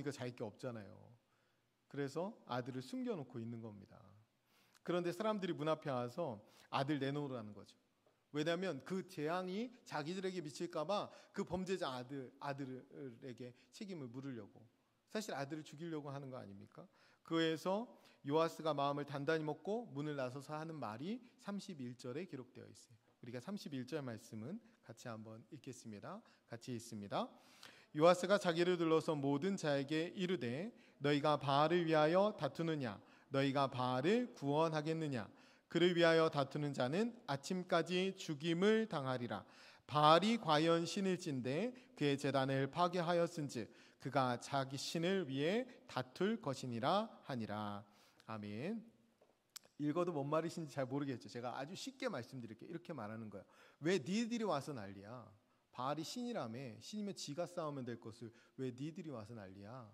아버지가 자기 게 없잖아요. 그래서 아들을 숨겨놓고 있는 겁니다. 그런데 사람들이 문 앞에 와서 아들 내놓으라는 거죠. 왜냐하면 그 재앙이 자기들에게 미칠까봐 그 범죄자 아들에게 책임을 물으려고, 사실 아들을 죽이려고 하는 거 아닙니까? 그래서 요아스가 마음을 단단히 먹고 문을 나서서 하는 말이 31절에 기록되어 있어요. 우리가 31절 말씀은 같이 한번 읽겠습니다. 같이 읽습니다. 요아스가 자기를 둘러서 모든 자에게 이르되 너희가 바알을 위하여 다투느냐, 너희가 바알을 구원하겠느냐, 그를 위하여 다투는 자는 아침까지 죽임을 당하리라. 바알이 과연 신일진데 그의 제단을 파괴하였은즉 그가 자기 신을 위해 다툴 것이니라 하니라. 아멘. 읽어도 뭔 말이신지 잘 모르겠죠. 제가 아주 쉽게 말씀드릴게요. 이렇게 말하는 거예요. 왜 니들이 와서 난리야? 바알이 신이라며. 신이면 지가 싸우면 될 것을 왜 니들이 와서 난리야?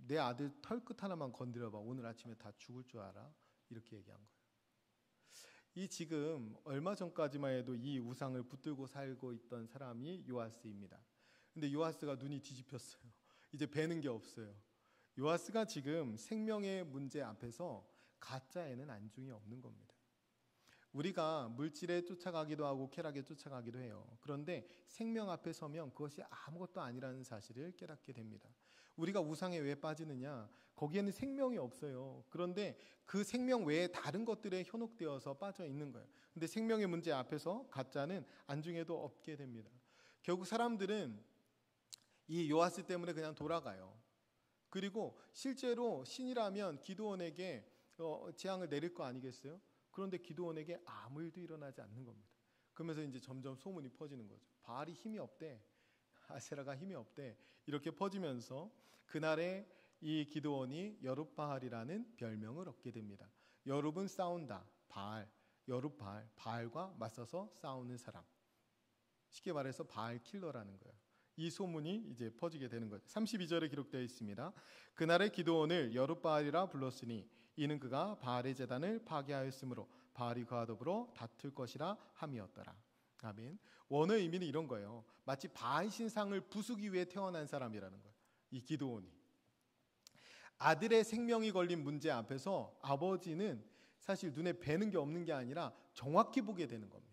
내 아들 털끝 하나만 건드려봐. 오늘 아침에 다 죽을 줄 알아? 이렇게 얘기한 거예요. 이 지금 얼마 전까지만 해도 이 우상을 붙들고 살고 있던 사람이 요아스입니다. 근데 요아스가 눈이 뒤집혔어요. 이제 배는 게 없어요. 요아스가 지금 생명의 문제 앞에서 가짜에는 안중이 없는 겁니다. 우리가 물질에 쫓아가기도 하고 쾌락에 쫓아가기도 해요. 그런데 생명 앞에 서면 그것이 아무것도 아니라는 사실을 깨닫게 됩니다. 우리가 우상에 왜 빠지느냐? 거기에는 생명이 없어요. 그런데 그 생명 외에 다른 것들에 현혹되어서 빠져 있는 거예요. 근데 생명의 문제 앞에서 가짜는 안중에도 없게 됩니다. 결국 사람들은 이 요아스 때문에 그냥 돌아가요. 그리고 실제로 신이라면 기드온에게 재앙을 내릴 거 아니겠어요? 그런데 기드온에게 아무 일도 일어나지 않는 겁니다. 그러면서 이제 점점 소문이 퍼지는 거죠. 바알이 힘이 없대, 아세라가 힘이 없대, 이렇게 퍼지면서 그날에 이 기드온이 여룹바알이라는 별명을 얻게 됩니다. 여룹은 싸운다, 바알, 여룹바알, 바알과 맞서서 싸우는 사람. 쉽게 말해서 바알 킬러라는 거예요. 이 소문이 이제 퍼지게 되는 거죠. 32절에 기록되어 있습니다. 그날에 기드온을 여룹바알이라 불렀으니 이는 그가 바알의 제단을 파괴하였으므로 바알이 그와 더불어 다툴 것이라 함이었더라. 아멘. 원어의 의미는 이런 거예요. 마치 바알 신상을 부수기 위해 태어난 사람이라는 거예요. 이 기드온이. 아들의 생명이 걸린 문제 앞에서 아버지는 사실 눈에 뵈는 게 없는 게 아니라 정확히 보게 되는 겁니다.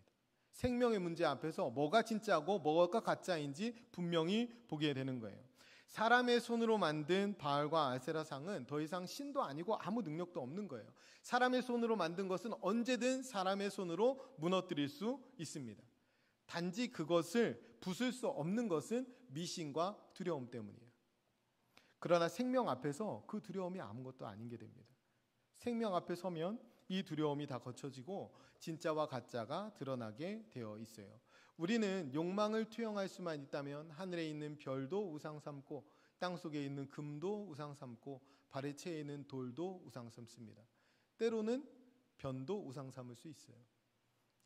생명의 문제 앞에서 뭐가 진짜고 뭐가 가짜인지 분명히 보게 되는 거예요. 사람의 손으로 만든 바알과 아세라상은 더 이상 신도 아니고 아무 능력도 없는 거예요. 사람의 손으로 만든 것은 언제든 사람의 손으로 무너뜨릴 수 있습니다. 단지 그것을 부술 수 없는 것은 미신과 두려움 때문이에요. 그러나 생명 앞에서 그 두려움이 아무것도 아닌 게 됩니다. 생명 앞에 서면 이 두려움이 다 거쳐지고 진짜와 가짜가 드러나게 되어 있어요. 우리는 욕망을 투영할 수만 있다면 하늘에 있는 별도 우상 삼고 땅속에 있는 금도 우상 삼고 발에 채에 있는 돌도 우상 삼습니다. 때로는 변도 우상 삼을 수 있어요.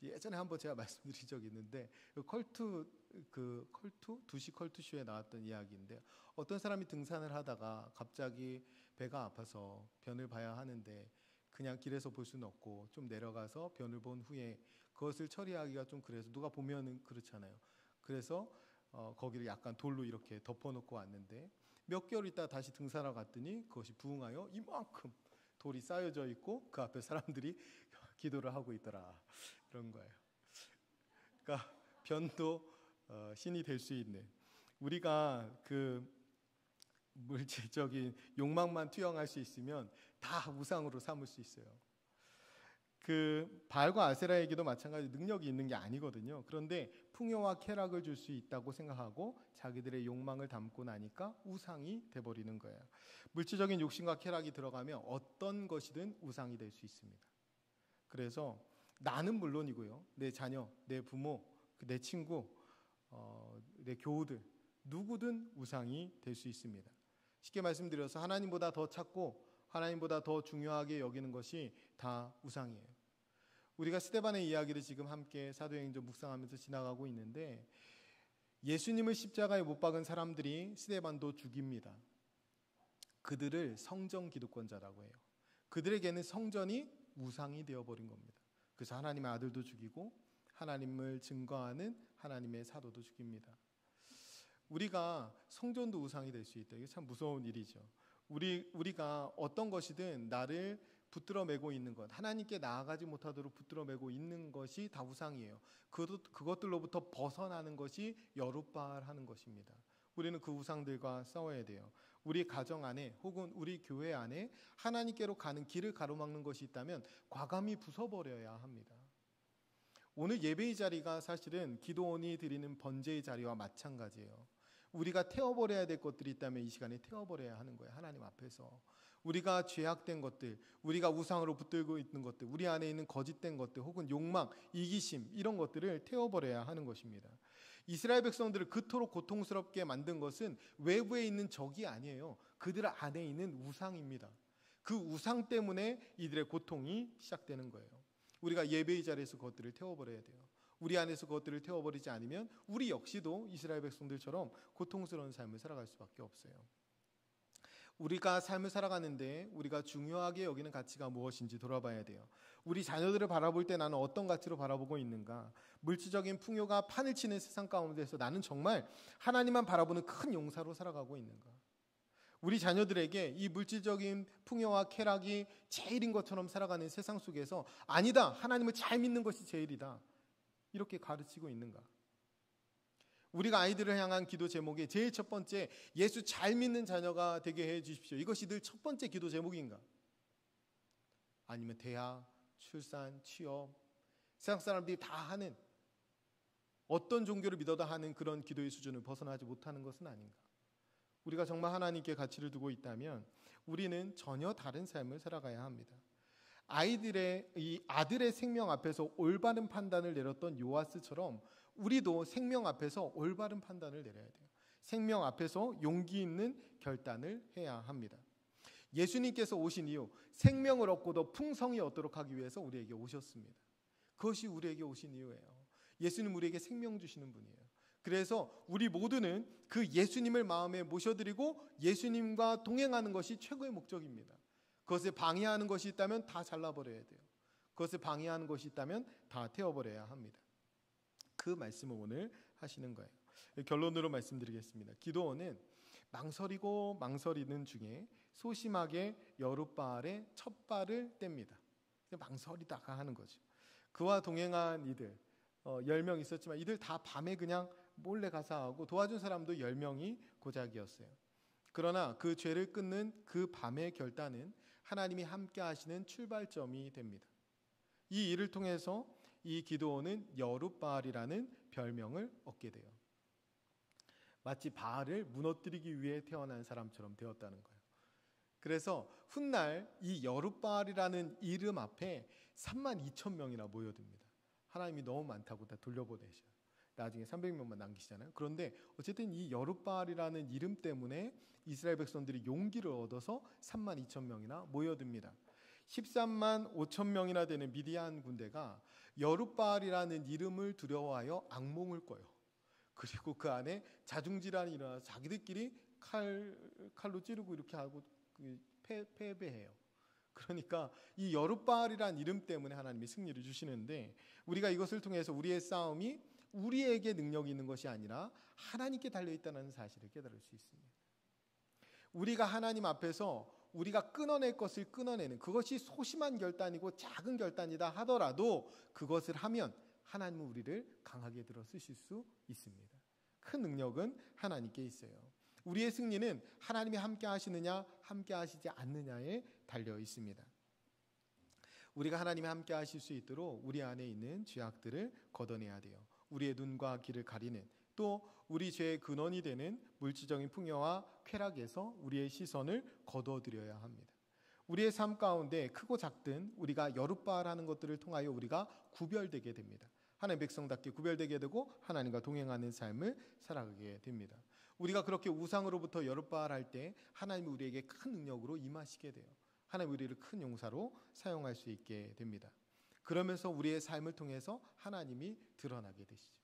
예전에 한번 제가 말씀드린 적이 있는데 컬투 2시 컬투쇼에 나왔던 이야기인데, 어떤 사람이 등산을 하다가 갑자기 배가 아파서 변을 봐야 하는데 그냥 길에서 볼 수는 없고 좀 내려가서 변을 본 후에 그것을 처리하기가 좀 그래서 누가 보면은 그렇잖아요. 그래서 거기를 약간 돌로 이렇게 덮어놓고 왔는데 몇 개월 있다 다시 등산하러 갔더니 그것이 부흥하여 이만큼 돌이 쌓여져 있고 그 앞에 사람들이 기도를 하고 있더라. 그런 거예요. 그러니까 변도 신이 될 수 있는, 우리가 그 물질적인 욕망만 투영할 수 있으면 다 우상으로 삼을 수 있어요. 그 바알과 아세라에게도 마찬가지 능력이 있는 게 아니거든요. 그런데 풍요와 쾌락을 줄 수 있다고 생각하고 자기들의 욕망을 담고 나니까 우상이 돼버리는 거예요. 물질적인 욕심과 쾌락이 들어가면 어떤 것이든 우상이 될 수 있습니다. 그래서 나는 물론이고요, 내 자녀, 내 부모, 내 친구, 내 교우들, 누구든 우상이 될 수 있습니다. 쉽게 말씀드려서 하나님보다 더 찾고 하나님보다 더 중요하게 여기는 것이 다 우상이에요. 우리가 스데반의 이야기를 지금 함께 사도행전 묵상하면서 지나가고 있는데, 예수님을 십자가에 못 박은 사람들이 스데반도 죽입니다. 그들을 성전 기득권자라고 해요. 그들에게는 성전이 우상이 되어버린 겁니다. 그래서 하나님의 아들도 죽이고 하나님을 증거하는 하나님의 사도도 죽입니다. 우리가 성전도 우상이 될 수 있다. 이게 참 무서운 일이죠. 우리가 어떤 것이든 나를 붙들어 매고 있는 것, 하나님께 나아가지 못하도록 붙들어 매고 있는 것이 다 우상이에요. 그것들로부터 벗어나는 것이 여룻바알하는 것입니다. 우리는 그 우상들과 싸워야 돼요. 우리 가정 안에 혹은 우리 교회 안에 하나님께로 가는 길을 가로막는 것이 있다면 과감히 부숴버려야 합니다. 오늘 예배의 자리가 사실은 기도원이 드리는 번제의 자리와 마찬가지예요. 우리가 태워버려야 될 것들이 있다면 이 시간에 태워버려야 하는 거예요. 하나님 앞에서. 우리가 죄악된 것들, 우리가 우상으로 붙들고 있는 것들, 우리 안에 있는 거짓된 것들 혹은 욕망, 이기심 이런 것들을 태워버려야 하는 것입니다. 이스라엘 백성들을 그토록 고통스럽게 만든 것은 외부에 있는 적이 아니에요. 그들 안에 있는 우상입니다. 그 우상 때문에 이들의 고통이 시작되는 거예요. 우리가 예배의 자리에서 그것들을 태워버려야 돼요. 우리 안에서 그것들을 태워버리지 않으면 우리 역시도 이스라엘 백성들처럼 고통스러운 삶을 살아갈 수밖에 없어요. 우리가 삶을 살아가는데 우리가 중요하게 여기는 가치가 무엇인지 돌아봐야 돼요. 우리 자녀들을 바라볼 때 나는 어떤 가치로 바라보고 있는가? 물질적인 풍요가 판을 치는 세상 가운데서 나는 정말 하나님만 바라보는 큰 용사로 살아가고 있는가? 우리 자녀들에게 이 물질적인 풍요와 쾌락이 제일인 것처럼 살아가는 세상 속에서 아니다, 하나님을 잘 믿는 것이 제일이다, 이렇게 가르치고 있는가? 우리가 아이들을 향한 기도 제목에 제일 첫 번째, 예수 잘 믿는 자녀가 되게 해 주십시오, 이것이 늘 첫 번째 기도 제목인가? 아니면 대학, 출산, 취업, 세상 사람들이 다 하는, 어떤 종교를 믿어도 하는 그런 기도의 수준을 벗어나지 못하는 것은 아닌가? 우리가 정말 하나님께 가치를 두고 있다면 우리는 전혀 다른 삶을 살아가야 합니다. 이 아들의 생명 앞에서 올바른 판단을 내렸던 요아스처럼 우리도 생명 앞에서 올바른 판단을 내려야 돼요. 생명 앞에서 용기 있는 결단을 해야 합니다. 예수님께서 오신 이유, 생명을 얻고 더 풍성히 얻도록 하기 위해서 우리에게 오셨습니다. 그것이 우리에게 오신 이유예요. 예수님 우리에게 생명 주시는 분이에요. 그래서 우리 모두는 그 예수님을 마음에 모셔드리고 예수님과 동행하는 것이 최고의 목적입니다. 그것을 방해하는 것이 있다면 다 잘라버려야 돼요. 그것을 방해하는 것이 있다면 다 태워버려야 합니다. 그 말씀을 오늘 하시는 거예요. 결론으로 말씀드리겠습니다. 기도원은 망설이고 망설이는 중에 소심하게 여룻바알의 첫 발을 뗍니다. 망설이다가 하는 거죠. 그와 동행한 이들 10명 있었지만 이들 다 밤에 그냥 몰래 가서 하고 도와준 사람도 10명이 고작이었어요. 그러나 그 죄를 끊는 그 밤의 결단은 하나님이 함께 하시는 출발점이 됩니다. 이 일을 통해서 이 기드온은 여룻바알이라는 별명을 얻게 돼요. 마치 바알을 무너뜨리기 위해 태어난 사람처럼 되었다는 거예요. 그래서 훗날 이 여룻바알이라는 이름 앞에 32,000명이나 모여듭니다. 하나님이 너무 많다고 다 돌려보내셔요. 나중에 300명만 남기시잖아요. 그런데 어쨌든 이 여룻바알이라는 이름 때문에 이스라엘 백성들이 용기를 얻어서 32,000명이나 모여듭니다. 13만 5천 명이나 되는 미디안 군대가 여룻바알이라는 이름을 두려워하여 악몽을 꿔요. 그리고 그 안에 자중질환이 일어나서 자기들끼리 칼로 찌르고 이렇게 하고 패배해요. 그러니까 이 여룻바알이라는 이름 때문에 하나님이 승리를 주시는데, 우리가 이것을 통해서 우리의 싸움이 우리에게 능력이 있는 것이 아니라 하나님께 달려있다는 사실을 깨달을 수 있습니다. 우리가 하나님 앞에서 우리가 끊어낼 것을 끊어내는, 그것이 소심한 결단이고 작은 결단이다 하더라도 그것을 하면 하나님은 우리를 강하게 들어 쓰실 수 있습니다. 큰 능력은 하나님께 있어요. 우리의 승리는 하나님이 함께 하시느냐 함께 하시지 않느냐에 달려 있습니다. 우리가 하나님이 함께 하실 수 있도록 우리 안에 있는 죄악들을 걷어내야 돼요. 우리의 눈과 귀를 가리는, 또 우리 죄의 근원이 되는 물질적인 풍요와 쾌락에서 우리의 시선을 거둬들여야 합니다. 우리의 삶 가운데 크고 작든 우리가 여룻바알하는 것들을 통하여 우리가 구별되게 됩니다. 하나님의 백성답게 구별되게 되고 하나님과 동행하는 삶을 살아가게 됩니다. 우리가 그렇게 우상으로부터 여룻바알할 때 하나님이 우리에게 큰 능력으로 임하시게 돼요. 하나님 우리를 큰 용사로 사용할 수 있게 됩니다. 그러면서 우리의 삶을 통해서 하나님이 드러나게 되시죠.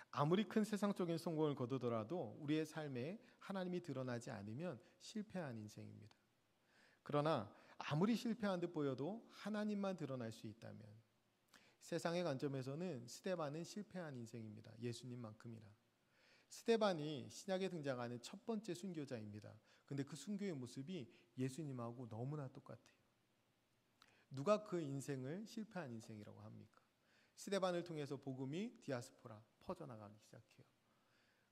아무리 큰 세상적인 성공을 거두더라도 우리의 삶에 하나님이 드러나지 않으면 실패한 인생입니다. 그러나 아무리 실패한 듯 보여도 하나님만 드러날 수 있다면, 세상의 관점에서는 스데반은 실패한 인생입니다. 예수님만큼이나. 스데반이 신약에 등장하는 첫 번째 순교자입니다. 근데 그 순교의 모습이 예수님하고 너무나 똑같아요. 누가 그 인생을 실패한 인생이라고 합니까? 스데반을 통해서 복음이 디아스포라 퍼져나가기 시작해요.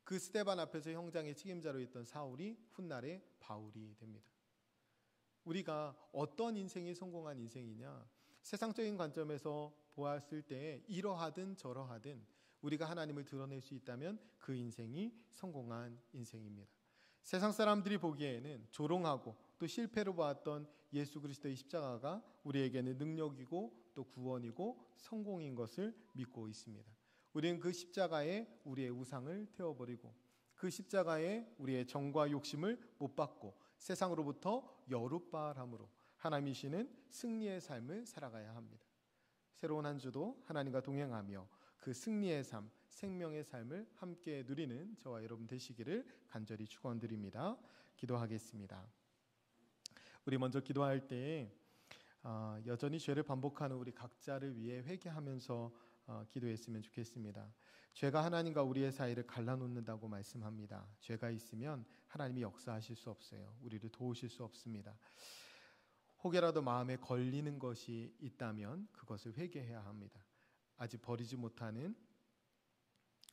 그 스데반 앞에서 형장의 책임자로 있던 사울이 훗날에 바울이 됩니다. 우리가 어떤 인생이 성공한 인생이냐? 세상적인 관점에서 보았을 때 이러하든 저러하든 우리가 하나님을 드러낼 수 있다면 그 인생이 성공한 인생입니다. 세상 사람들이 보기에는 조롱하고 또 실패로 보았던 예수 그리스도의 십자가가 우리에게는 능력이고 또 구원이고 성공인 것을 믿고 있습니다. 우리는 그 십자가에 우리의 우상을 태워버리고 그 십자가에 우리의 정과 욕심을 못 받고 세상으로부터 여룻바알함으로 하나님이시는 승리의 삶을 살아가야 합니다. 새로운 한 주도 하나님과 동행하며 그 승리의 삶, 생명의 삶을 함께 누리는 저와 여러분 되시기를 간절히 축원드립니다. 기도하겠습니다. 우리 먼저 기도할 때 여전히 죄를 반복하는 우리 각자를 위해 회개하면서 기도했으면 좋겠습니다. 죄가 하나님과 우리의 사이를 갈라놓는다고 말씀합니다. 죄가 있으면 하나님이 역사하실 수 없어요. 우리를 도우실 수 없습니다. 혹여라도 마음에 걸리는 것이 있다면 그것을 회개해야 합니다. 아직 버리지 못하는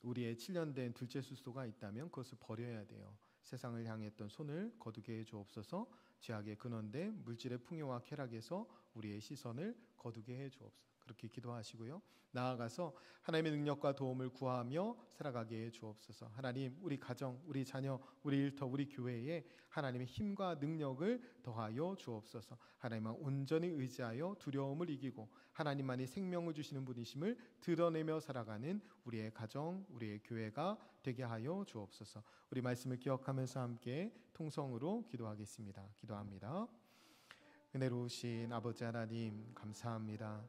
우리의 7년 된 둘째 숫소가 있다면 그것을 버려야 돼요. 세상을 향했던 손을 거두게 해 주옵소서. 죄악의 근원된 물질의 풍요와 쾌락에서 우리의 시선을 거두게 해 주옵소서. 그렇게 기도하시고요. 나아가서 하나님의 능력과 도움을 구하며 살아가게 해 주옵소서. 하나님, 우리 가정, 우리 자녀, 우리 일터, 우리 교회에 하나님의 힘과 능력을 더하여 주옵소서. 하나님만 온전히 의지하여 두려움을 이기고 하나님만이 생명을 주시는 분이심을 드러내며 살아가는 우리의 가정, 우리의 교회가 되게 하여 주옵소서. 우리 말씀을 기억하면서 함께 통성으로 기도하겠습니다. 기도합니다. 은혜로우신 아버지 하나님, 감사합니다.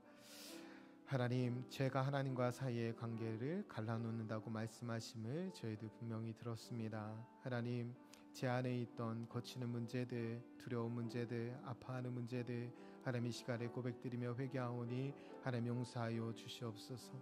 하나님, 죄가 하나님과 사이의 관계를 갈라놓는다고 말씀하심을 저희도 분명히 들었습니다. 하나님, 제 안에 있던 거치는 문제들, 두려운 문제들, 아파하는 문제들 하나님 이 시간에 고백드리며 회개하오니 하나님 용서하여 주시옵소서.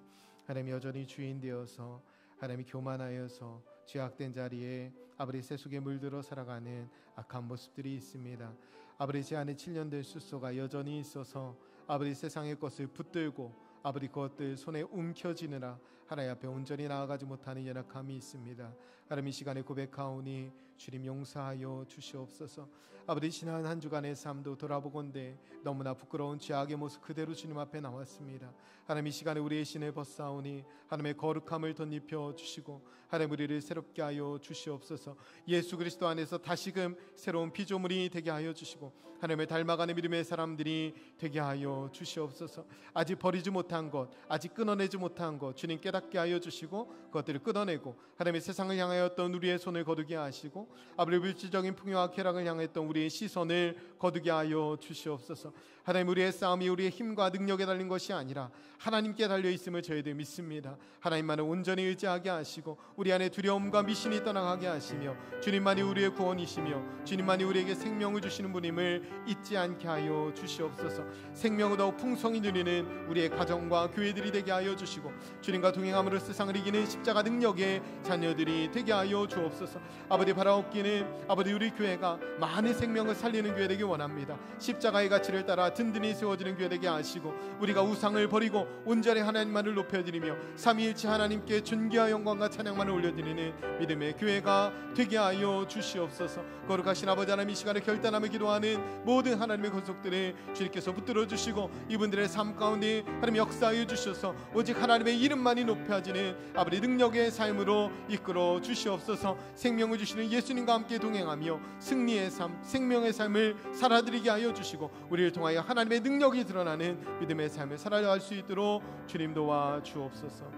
하나님 여전히 주인 되어서 하나님이 교만하여서 죄악된 자리에 아버지 세속에 물들어 살아가는 악한 모습들이 있습니다. 아버지 제 안에 7년 된 숫소가 여전히 있어서 아버지 세상의 것을 붙들고 아버지 그것들 손에 움켜쥐느라 하나님 앞에 온전히 나아가지 못하는 연약함이 있습니다. 하나님 이 시간에 고백하오니 주님 용서하여 주시옵소서. 아버지 지난 한 주간의 삶도 돌아보건대 너무나 부끄러운 죄악의 모습 그대로 주님 앞에 나왔습니다. 하나님 이 시간에 우리의 신을 벗사오니 하나님의 거룩함을 덧입혀 주시고 하나님 우리를 새롭게 하여 주시옵소서. 예수 그리스도 안에서 다시금 새로운 피조물이 되게 하여 주시고 하나님을 닮아가는 믿음의 사람들이 되게 하여 주시옵소서. 아직 버리지 못한 것, 아직 끊어내지 못한 것 주님 깨닫게 하여 주시고 그것들을 끊어내고 하나님의 세상을 향하였던 우리의 손을 거두게 하시고 아버지 물질적인 풍요와 쾌락을 향했던 우리의 시선을 거두게 하여 주시옵소서. 하나님 우리의 싸움이 우리의 힘과 능력에 달린 것이 아니라 하나님께 달려있음을 저희들 믿습니다. 하나님만을 온전히 의지하게 하시고 우리 안에 두려움과 미신이 떠나가게 하시며 주님만이 우리의 구원이시며 주님만이 우리에게 생명을 주시는 분임을 잊지 않게 하여 주시옵소서. 생명을 더욱 풍성히 누리는 우리의 가정과 교회들이 되게 하여 주시고 주님과 동행함으로 세상을 이기는 십자가 능력의 자녀들이 되게 하여 주옵소서. 아버지 바라옵기는 아버지 우리 교회가 많은 생명을 살리는 교회 되기 원합니다. 십자가의 가치를 따라 든든히 세워지는 교회 되게 하시고 우리가 우상을 버리고 온전히 하나님만을 높여드리며 삼위일체 하나님께 존귀와 영광과 찬양만을 올려드리는 믿음의 교회가 되게 하여 주시옵소서. 거룩하신 아버지 하나님 이 시간에 결단하며 기도하는 모든 하나님의 권속들을 주님께서 붙들어 주시고 이분들의 삶 가운데 하나님 역사하여 주셔서 오직 하나님의 이름만이 높여지는 아버지 능력의 삶으로 이끌어 주시옵소서. 생명을 주시는 예수님과 함께 동행하며 승리의 삶, 생명의 삶을 살아드리게 하여 주시고 우리를 통하여 하나님의 능력이 드러나는 믿음의 삶을 살아갈 수 있도록 주님 도와 주옵소서.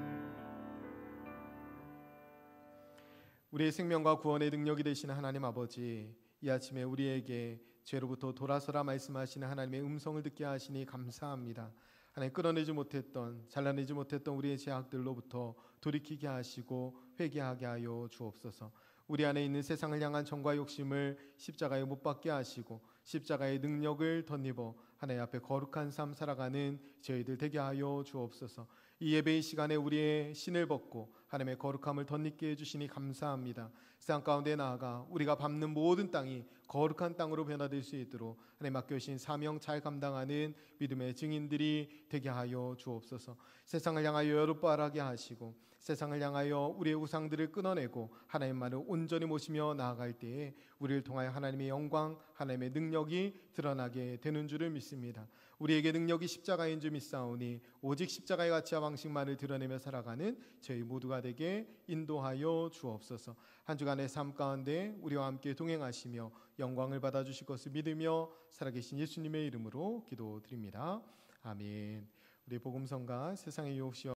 우리의 생명과 구원의 능력이 되시는 하나님 아버지, 이 아침에 우리에게 죄로부터 돌아서라 말씀하시는 하나님의 음성을 듣게 하시니 감사합니다. 하나님 끌어내지 못했던, 잘라내지 못했던 우리의 죄악들로부터 돌이키게 하시고 회개하게 하여 주옵소서. 우리 안에 있는 세상을 향한 정과 욕심을 십자가에 못 박게 하시고 십자가의 능력을 덧입어 하나님 앞에 거룩한 삶 살아가는 저희들 되게 하여 주옵소서. 이 예배의 시간에 우리의 신을 벗고 하나님의 거룩함을 덧입게 해주시니 감사합니다. 세상 가운데 나아가 우리가 밟는 모든 땅이 거룩한 땅으로 변화될 수 있도록 하나님 맡겨주신 사명 잘 감당하는 믿음의 증인들이 되게 하여 주옵소서. 세상을 향하여 여롭바라게 하시고 세상을 향하여 우리의 우상들을 끊어내고 하나님만을 온전히 모시며 나아갈 때에 우리를 통하여 하나님의 영광, 하나님의 능력이 드러나게 되는 줄을 믿습니다. 우리에게 능력이 십자가인 줄 믿사오니 오직 십자가의 가치와 방식만을 드러내며 살아가는 저희 모두가 되게 인도하여 주옵소서. 한 주간의 삶 가운데 우리와 함께 동행하시며 영광을 받아주실 것을 믿으며 살아계신 예수님의 이름으로 기도드립니다. 아멘. 우리 복음성가 세상의 유혹시와